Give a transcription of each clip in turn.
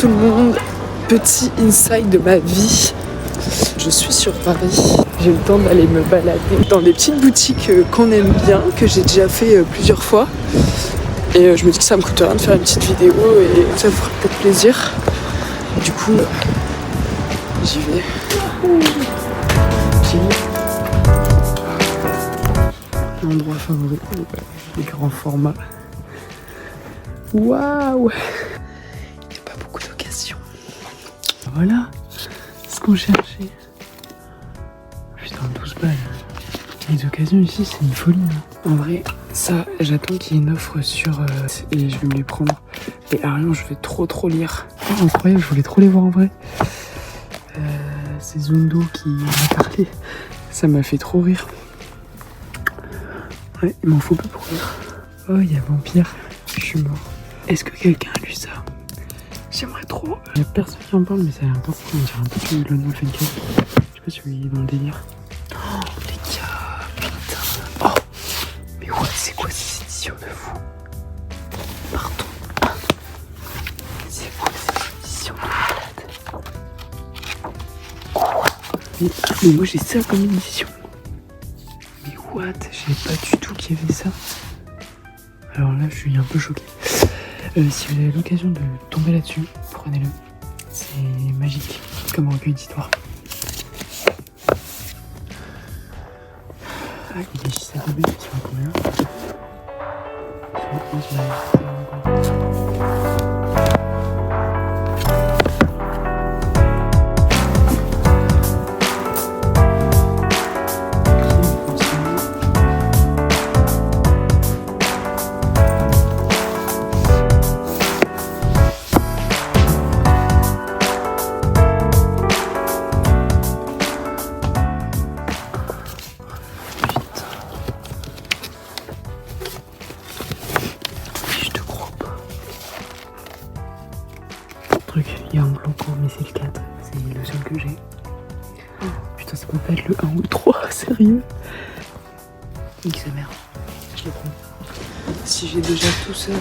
Tout le monde, petit inside de ma vie. Je suis sur Paris. J'ai eu le temps d'aller me balader dans des petites boutiques qu'on aime bien, que j'ai déjà fait plusieurs fois. Et je me dis que ça me coûte rien de faire une petite vidéo et ça vous fera peut-être plaisir. Du coup, j'y vais. L'endroit favori, les grands formats. Waouh! Il n'y a pas beaucoup d'occasions. Voilà ce qu'on cherchait. Putain, 12 balles. Les occasions ici, c'est une folie. En vrai, ça, j'attends qu'il y ait une offre sur... et je vais me les prendre. Et Arion, je vais trop lire. Oh, incroyable, je voulais trop les voir en vrai. C'est Zundo qui m'a parlé. Ça m'a fait trop rire. Ouais, il m'en faut peu pour rire. Oh, il y a Vampire. Je suis mort. Est-ce que quelqu'un a lu ça? J'aimerais trop. Il y a personne qui en parle, mais ça a l'air important. On dirait un peu du Lone Wolf and Cub. Je sais pas si vous voyez dans le délire. Oh, les gars, putain. Oh, mais ouais, c'est quoi ces éditions de fou? Pardon. C'est quoi ces éditions de malade? Quoi? Mais moi j'ai ça comme édition. Mais what? Je savais pas du tout qu'il y avait ça. Alors là, je suis un peu choqué. Si vous avez l'occasion de tomber là-dessus, prenez-le. C'est magique, comme un recueil d'histoire. Ah, il est 17 dB, tu vois combien? Il y a un blanc, mais c'est le 4. C'est le seul que j'ai. Putain, ça peut pas être le 1 ou le 3, sérieux. Nique sa mère. Je le prends. Si j'ai déjà tout ça,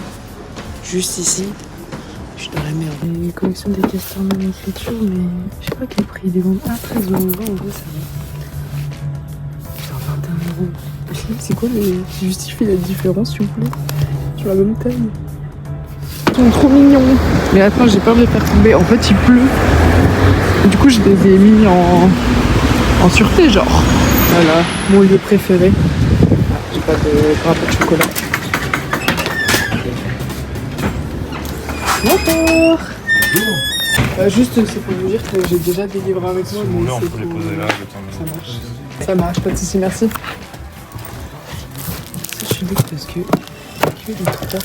juste ici, je suis dans la merde. Les collections des castors non écriture, mais je sais pas quel prix ils les vendent. Ah, 13 €. En vrai, ça va. Putain, 21 €. C'est quoi les... qui justifie la différence, s'il vous plaît? Sur la même taille. Ils sont trop mignons. Mais attends, j'ai peur de les faire tomber. En fait, il pleut. Du coup, je les ai mis en sûreté, genre. Voilà, mon lieu préféré. J'ai pas de grappes de chocolat. Bonjour. Juste, c'est pour vous dire que j'ai déjà des livres avec moi. Mais on peut les poser là, ça marche. Ça marche, pas de soucis, merci. Ça, je suis bête parce que les 3.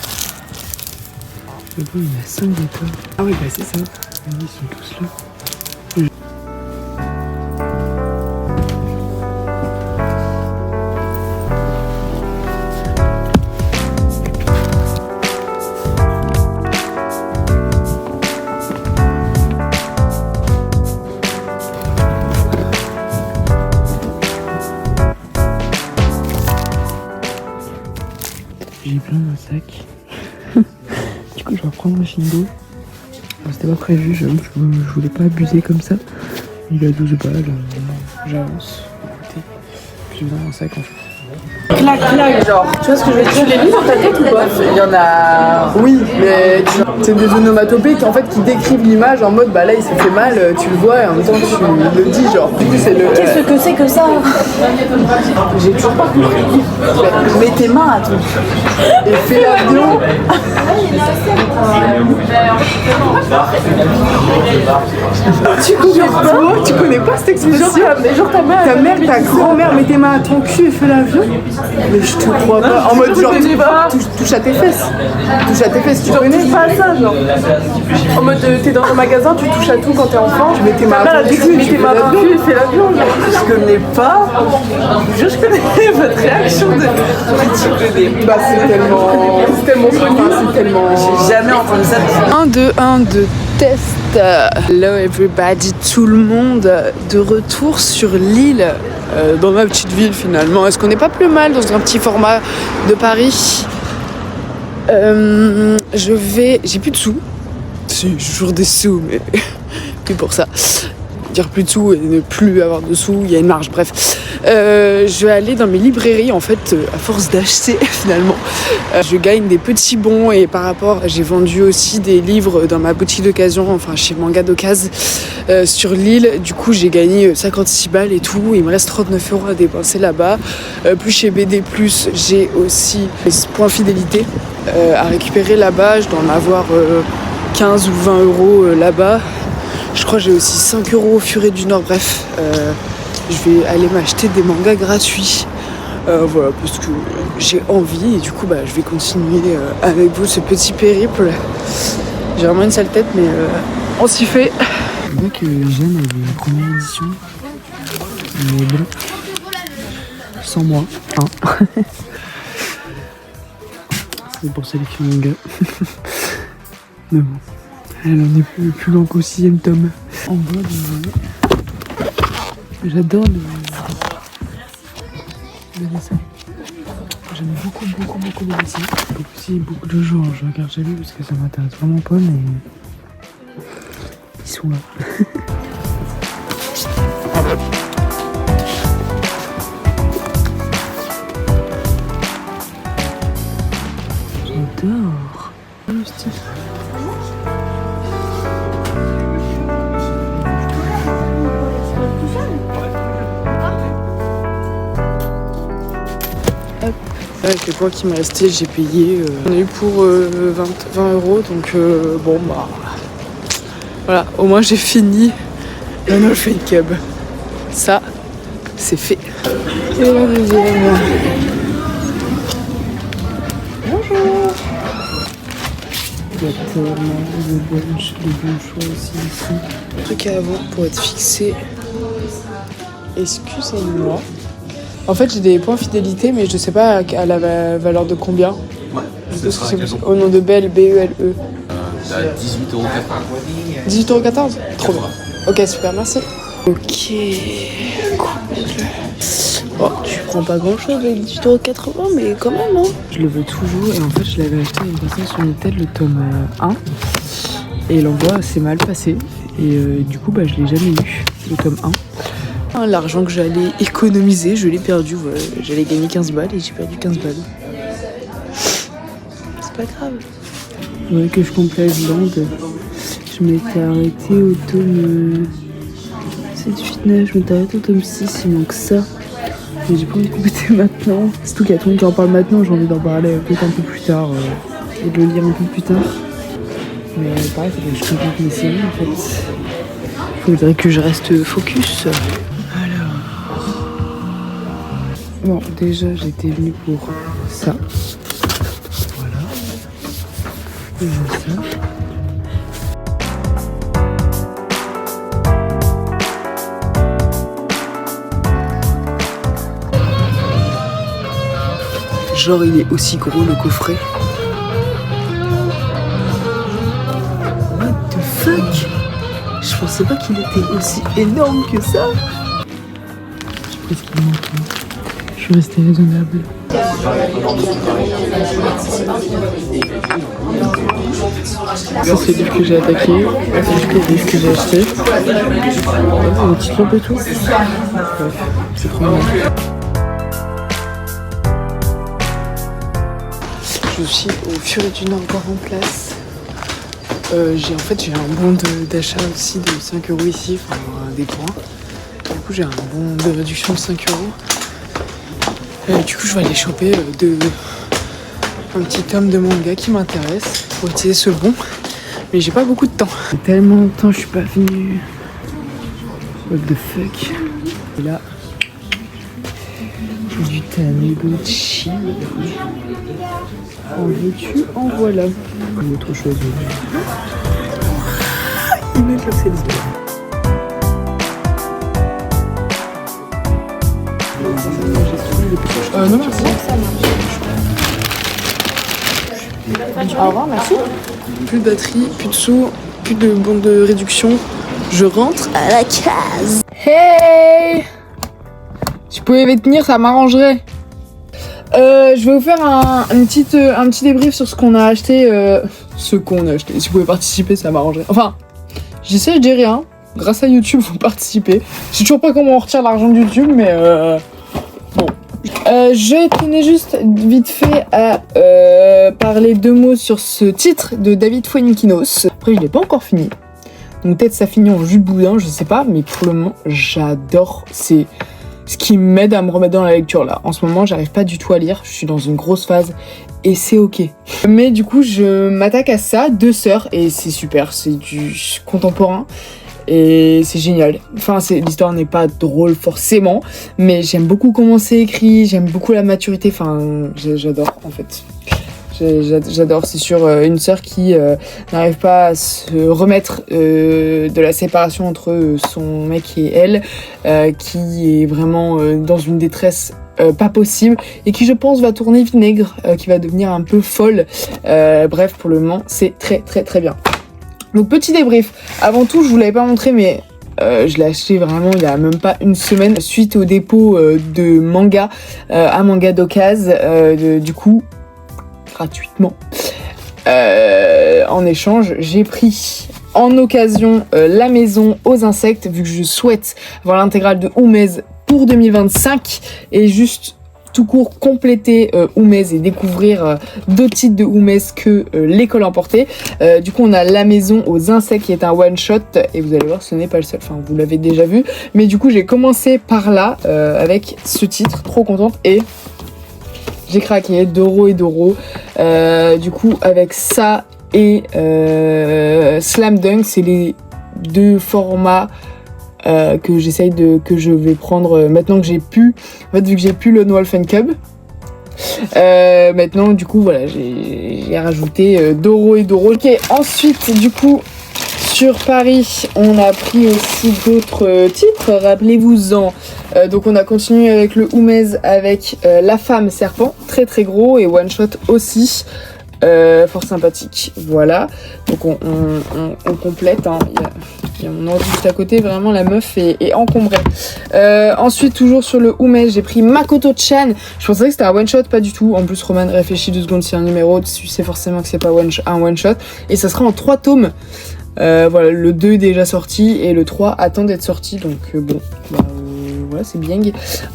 Le bon, il y a 5 étoiles. Ah oui, bah c'est ça. Ils sont tous là. J'ai plein d'un sac. Du coup, je vais reprendre un film d'eau. C'était pas prévu, je voulais pas abuser comme ça. Il a 12 balles, j'avance. Écoutez, puis je vais dans un sac en fait. Clac, clac, genre. Tu vois ce que je veux dire? Tu les lis dans ta tête ou pas? Il y en a. Oui, mais c'est des onomatopées qui en fait qui décrivent l'image en mode bah là il s'est fait mal, tu le vois et en même temps tu le dis genre. Du coup c'est le. Qu'est-ce que c'est que ça? J'ai toujours pas compris. Mets tes mains à ton. Et fais l'avion. Tu connais pas cette expression? Genre ta mère, ta grand-mère met tes mains à ton cul et fais l'avion. Mais je te crois pas. En mode genre touche à tes fesses. Touche à tes fesses, tu connais pas ça genre. En mode t'es dans un magasin, tu touches à tout quand t'es enfant. Tu mets tes mains à ton cul, tu mets tes mains à ton cul et fais l'avion. Je connais pas. Je connais votre réaction de. Bah c'est tellement connu. C'est tellement. J'ai jamais entendu ça. 1, 2, 1, 2, test. Hello everybody, tout le monde, de retour sur l'île, dans ma petite ville finalement. Est-ce qu'on n'est pas plus mal dans un petit format de Paris? J'ai plus de sous. Si, j'ai toujours des sous, mais plus pour ça. Dire plus de sous et ne plus avoir de sous, il y a une marge, bref. Je vais aller dans mes librairies, en fait, à force d'acheter, finalement. Je gagne des petits bons et par rapport, j'ai vendu aussi des livres dans ma boutique d'occasion, enfin chez Manga d'Occasion, sur Lille. Du coup, j'ai gagné 56 balles et tout. Il me reste 39 € à dépenser là-bas. Plus chez BD+, j'ai aussi des points fidélité à récupérer là-bas. Je dois en avoir 15 ou 20 € là-bas. Je crois que j'ai aussi 5 € au Furet du Nord. Bref, je vais aller m'acheter des mangas gratuits. Voilà, parce que j'ai envie et du coup, je vais continuer avec vous ce petit périple. J'ai vraiment une sale tête, mais on s'y fait. Je vois que Jeanne avait une première édition. Mais bon, sans moi, hein. C'est pour ça les films manga. Mais bon. Elle en est plus loin qu'au 6e tome. En bas de... J'adore le dessin. J'aime beaucoup le dessin. Aussi beaucoup de gens, je regarde jamais parce que ça m'intéresse vraiment pas, mais ils sont là. J'adore. Avec les points qui me restaient, j'ai payé. On a eu pour 20 €, donc bon voilà, au moins j'ai fini. Maintenant je fais une cub. Ça, c'est fait. Et la deuxième. Bonjour. Il y a tellement de bons choix aussi ici. Truc à avoir pour être fixé. Excusez-moi. En fait, j'ai des points fidélité, mais je sais pas à la valeur de combien. Ouais, ce sera au nom de Belle, B-E-L-E. T'as 18,14 €. 18,14 €. Trop bien. Ok, super, merci. Ok, cool. Bon, tu prends pas grand chose avec 18,80 €, mais quand même, hein. Je le veux toujours, et en fait, je l'avais acheté à une personne sur Vinted, le tome 1. Et l'envoi s'est mal passé. Et du coup, je l'ai jamais eu, le tome 1. L'argent que j'allais économiser, je l'ai perdu. Voilà. J'allais gagner 15 balles et j'ai perdu 15 balles. C'est pas grave. Ouais, que je complète Land. Je m'étais arrêtée au tome 7, 8, 9. Je m'étais arrêtée au tome 6, il manque ça. Mais j'ai pas envie de compléter maintenant. Surtout qu'il y a tout le monde qui en parle maintenant, j'ai envie d'en parler peut-être un peu plus tard. Et de le lire un peu plus tard. Mais pareil, il faudrait que je complète mes séries en fait. Faudrait que je reste focus. Bon, déjà, j'étais venue pour ça. Voilà. Et ça. Genre, il est aussi gros, le coffret. What the fuck? Je pensais pas qu'il était aussi énorme que ça. Je sais pas ce qu'il manque. Je suis restée raisonnable. Ça c'est le livre que j'ai attaqué. C'est le livre que j'ai acheté. Des petites lampes et tout. Bref, c'est trop bien. Je suis au Furet du Nord encore en place. J'ai un bon d'achat aussi de 5 € ici, enfin des points. Du coup j'ai un bon de réduction de 5 €. Du coup, je vais aller choper un petit tome de manga qui m'intéresse pour utiliser ce bon. Mais j'ai pas beaucoup de temps. Tellement longtemps je suis pas venue. What the fuck. Et là, du Taniguchi. En veux-tu, en voilà. Autre chose. Il met le c'est non, merci. Au revoir, merci. Plus de batterie, plus de sous, plus de bons de réduction. Je rentre à la case. Hey! Si vous pouvez tenir, ça m'arrangerait. Je vais vous faire un petit débrief sur ce qu'on a acheté ce qu'on a acheté. Si vous pouvez participer, ça m'arrangerait. Enfin, j'essaie, je dis rien. Grâce à YouTube, vous participez. Je sais toujours pas comment on retire l'argent de YouTube, mais bon. Je tenais juste vite fait à parler 2 mots sur ce titre de David Fuenquinos. Après, je l'ai pas encore fini. Donc peut-être ça finit en jus de boudin, je sais pas. Mais pour le moment, j'adore. C'est ce qui m'aide à me remettre dans la lecture là. En ce moment, j'arrive pas du tout à lire. Je suis dans une grosse phase. Et c'est ok. Mais du coup, je m'attaque à ça, 2 sœurs. Et c'est super. C'est du contemporain. Et c'est génial. Enfin, l'histoire n'est pas drôle forcément, mais j'aime beaucoup comment c'est écrit, j'aime beaucoup la maturité. Enfin, j'adore en fait. J'adore. C'est sur une sœur qui n'arrive pas à se remettre de la séparation entre son mec et elle, qui est vraiment dans une détresse pas possible et qui, je pense, va tourner vinaigre, qui va devenir un peu folle. Bref, pour le moment, c'est très très très bien. Donc petit débrief, avant tout je vous l'avais pas montré mais je l'ai acheté vraiment il y a même pas une semaine suite au dépôt de manga à Manga d'Occasion, du coup gratuitement. En échange j'ai pris en occasion La Maison aux Insectes vu que je souhaite avoir l'intégrale de Oumez pour 2025 et juste tout court compléter Oumez et découvrir d'autres titres de Oumez que L'école emportée. Du coup on a La Maison aux Insectes qui est un one shot et vous allez voir ce n'est pas le seul, enfin vous l'avez déjà vu, mais du coup j'ai commencé par là avec ce titre, trop contente et j'ai craqué Doro et Doro. Du coup avec ça et Slam Dunk, c'est les 2 formats que je vais prendre maintenant que j'ai pu, en fait vu que j'ai pu Lone Wolf and Cub, maintenant du coup voilà j'ai rajouté Doro et Doro. Ok, ensuite du coup sur Paris on a pris aussi d'autres titres, rappelez-vous-en. Donc on a continué avec le Oumez avec La Femme Serpent, très très gros et one shot aussi. Fort sympathique, voilà. Donc on complète, hein. Il y a mon ordi juste à côté, vraiment la meuf est encombrée. Ensuite toujours sur le Oumez, j'ai pris Makoto-chan. Je pensais que c'était un one shot, pas du tout. En plus Roman réfléchit 2 secondes, c'est un numéro, tu sais forcément que c'est pas un one shot. Et ça sera en 3 tomes. Voilà, le 2 est déjà sorti et le 3 attend d'être sorti, donc bon, voilà, c'est bien.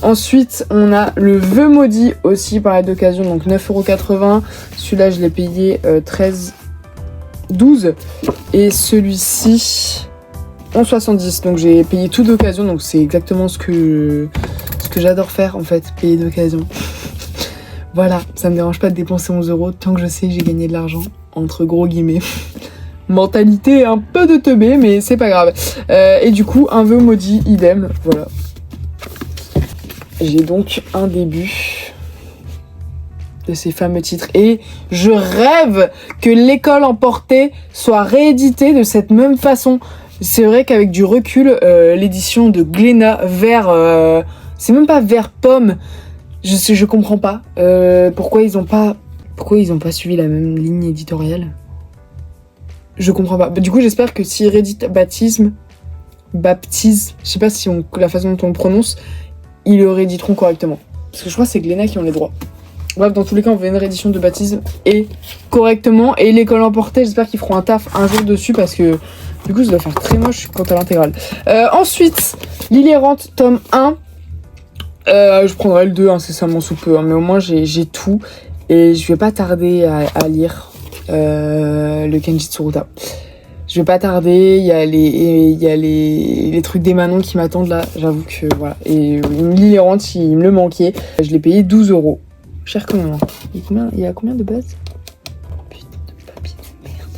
Ensuite, on a le Vœu Maudit aussi, pareil d'occasion, donc 9,80€. Celui-là, je l'ai payé 12. Et celui-ci, 11,70€. Donc j'ai payé tout d'occasion, donc c'est exactement ce que j'adore faire en fait, payer d'occasion. Voilà, ça me dérange pas de dépenser 11€ tant que je sais que j'ai gagné de l'argent, entre gros guillemets. Mentalité un peu de teubé, mais c'est pas grave. Et du coup, un Vœu Maudit, idem, voilà. J'ai donc un début de ces fameux titres. Et je rêve que L'école emportée soit rééditée de cette même façon. C'est vrai qu'avec du recul, l'édition de Glénat vert... c'est même pas vert pomme. Je comprends pas. Pourquoi ils ont pas suivi la même ligne éditoriale. Je comprends pas. Du coup, j'espère que s'ils rééditent Baptise, je sais pas si la façon dont on le prononce, ils le rééditeront correctement. Parce que je crois que c'est Glénat qui ont les droits. Bref, dans tous les cas, on veut une réédition de Baptiste et correctement. Et L'école emportée, j'espère qu'ils feront un taf un jour dessus parce que du coup, ça doit faire très moche quant à l'intégrale. Ensuite, L'île errante, tome 1. Je prendrai le 2, incessamment sous peu. Hein, mais au moins, j'ai tout. Et je vais pas tarder à lire le Kenji Tsuruta. Je vais pas tarder, il y a les trucs des Manon qui m'attendent là, j'avoue que voilà. Et L'île errante, il me le manquait. Je l'ai payé 12€. Cher quand même. Il y a combien de bases? Putain de papier de merde.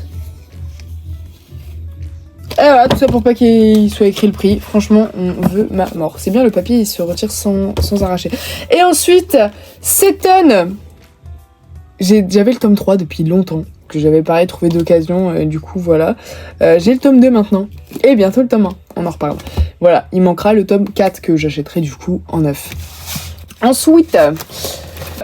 Et voilà, tout ça pour pas qu'il soit écrit le prix. Franchement, on veut ma mort. C'est bien, le papier il se retire sans arracher. Et ensuite, Seton. J'avais le tome 3 depuis longtemps, que j'avais pareil trouvé d'occasion, du coup voilà. J'ai le tome 2 maintenant, et bientôt le tome 1, on en reparle. Voilà, il manquera le tome 4 que j'achèterai du coup en neuf. Ensuite,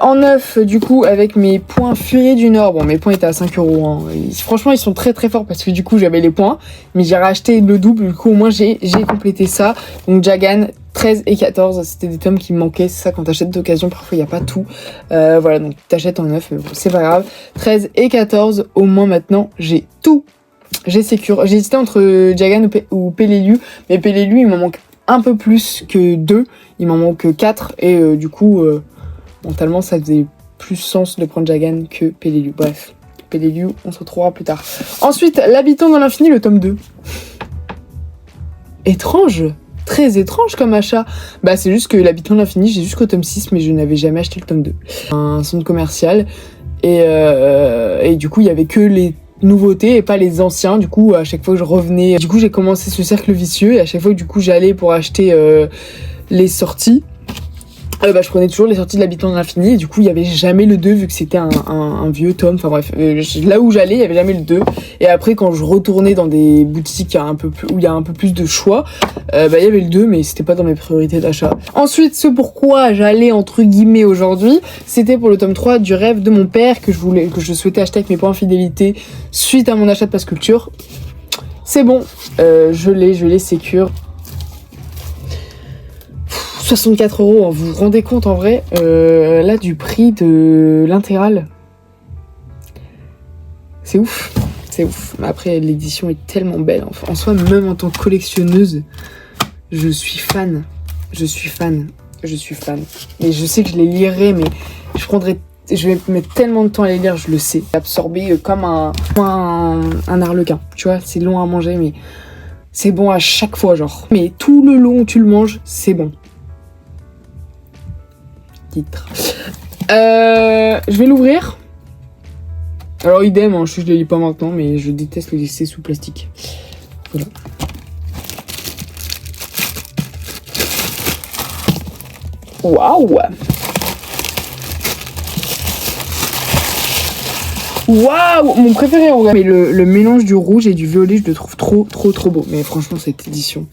en neuf, du coup, avec mes points Furie du Nord, bon mes points étaient à 5€, hein. Franchement ils sont très très forts parce que du coup j'avais les points, mais j'ai racheté le double, du coup au moins j'ai complété ça. Donc Jagan, 13 et 14, c'était des tomes qui me manquaient. C'est ça, quand t'achètes d'occasion, parfois il n'y a pas tout. Voilà, donc t'achètes en neuf, mais bon, c'est pas grave. 13 et 14, au moins maintenant, j'ai tout. J'ai Secure. J'ai hésité entre Jagan ou Peleliu, mais Peleliu, il m'en manque un peu plus que 2. Il m'en manque 4, et du coup, mentalement, ça faisait plus sens de prendre Jagan que Peleliu. Bref, Peleliu, on se retrouvera plus tard. Ensuite, L'Habitant dans l'Infini, le tome 2. Étrange, très étrange comme achat. Bah c'est juste que L'Habitant de l'Infini, j'ai jusqu'au tome 6, mais je n'avais jamais acheté le tome 2. Un centre commercial, et du coup il y avait que les nouveautés et pas les anciens. Du coup à chaque fois que je revenais, du coup j'ai commencé ce cercle vicieux, et à chaque fois que du coup j'allais pour acheter les sorties, bah, je prenais toujours les sorties de L'Habitant de l'Infini, et du coup il y avait jamais le 2 vu que c'était un vieux tome. Enfin bref, là où j'allais il y avait jamais le 2, et après quand je retournais dans des boutiques où il y a un peu plus de choix, bah il y avait le 2, mais c'était pas dans mes priorités d'achat. Ensuite, ce pourquoi j'allais entre guillemets aujourd'hui, c'était pour le tome 3 du Rêve de mon père, que je souhaitais acheter avec mes points fidélité suite à mon achat de Pass Culture. C'est bon, je l'ai Secure. 64 €, hein, vous vous rendez compte en vrai, là du prix de l'intégrale. C'est ouf, c'est ouf. Après l'édition est tellement belle, en soi, même en tant que collectionneuse, je suis fan. Mais je sais que je les lirai, mais je vais mettre tellement de temps à les lire, je le sais. Absorbé comme un arlequin, tu vois, c'est long à manger, mais c'est bon à chaque fois, genre. Mais tout le long où tu le manges, c'est bon. Titre. Je vais l'ouvrir. Alors idem, hein, je les lis pas maintenant, mais je déteste les laisser sous plastique. Voilà. Waouh! Waouh! Mon préféré en vrai. Mais le mélange du rouge et du violet, je le trouve trop beau. Mais franchement, cette édition,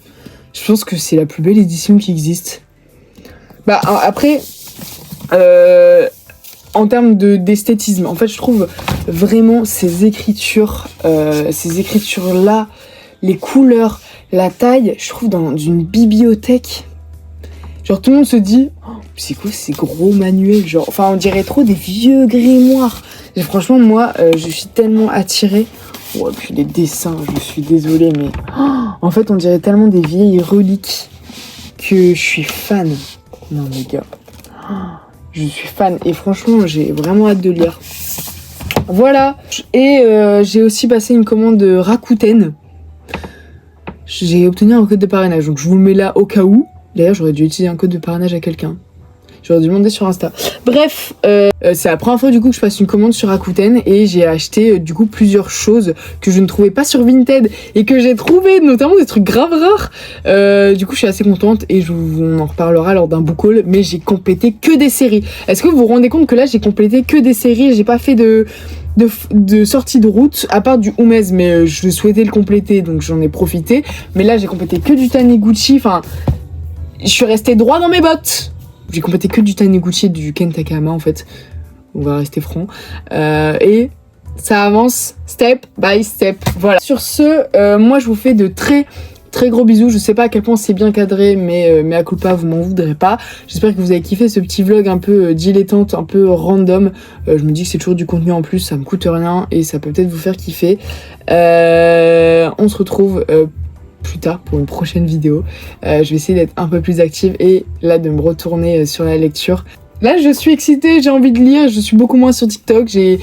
je pense que c'est la plus belle édition qui existe. Bah après, en termes d'esthétisme, en fait, je trouve vraiment ces écritures-là, les couleurs, la taille, je trouve dans une bibliothèque. Genre tout le monde se dit, oh, c'est quoi ces gros manuels, genre, enfin on dirait trop des vieux grimoires. Et franchement moi je suis tellement attirée. Ouais, puis les dessins, je suis désolée, mais en fait on dirait tellement des vieilles reliques que je suis fan. Non les gars, je suis fan et franchement j'ai vraiment hâte de lire. Voilà, et j'ai aussi passé une commande de Rakuten. J'ai obtenu un code de parrainage, donc je vous le mets là au cas où. D'ailleurs, j'aurais dû utiliser un code de parrainage à quelqu'un. J'aurais dû demander sur Insta. Bref, c'est la première fois du coup que je passe une commande sur Rakuten, et j'ai acheté du coup plusieurs choses que je ne trouvais pas sur Vinted et que j'ai trouvé, notamment des trucs grave rares. Du coup, je suis assez contente et on en reparlera lors d'un book haul, mais j'ai complété que des séries. Est-ce que vous vous rendez compte que là, j'ai complété que des séries et j'ai pas fait de sortie de route, à part du Umez, mais je souhaitais le compléter, donc j'en ai profité. Mais là, j'ai complété que du Taniguchi, enfin... Je suis restée droit dans mes bottes. J'ai complété que du Taniguchi et du Ken Takahama en fait. On va rester franc. Et ça avance step by step. Voilà. Sur ce, moi je vous fais de très gros bisous. Je sais pas à quel point c'est bien cadré, mais à culpa, vous m'en voudrez pas. J'espère que vous avez kiffé ce petit vlog un peu dilettante, un peu random. Je me dis que c'est toujours du contenu en plus, ça me coûte rien et ça peut peut-être vous faire kiffer. On se retrouve plus tard pour une prochaine vidéo. Je vais essayer d'être un peu plus active et là de me retourner sur la lecture. Là je suis excitée, j'ai envie de lire, je suis beaucoup moins sur TikTok, j'ai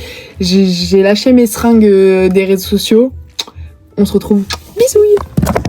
lâché mes seringues des réseaux sociaux. On se retrouve. Bisous.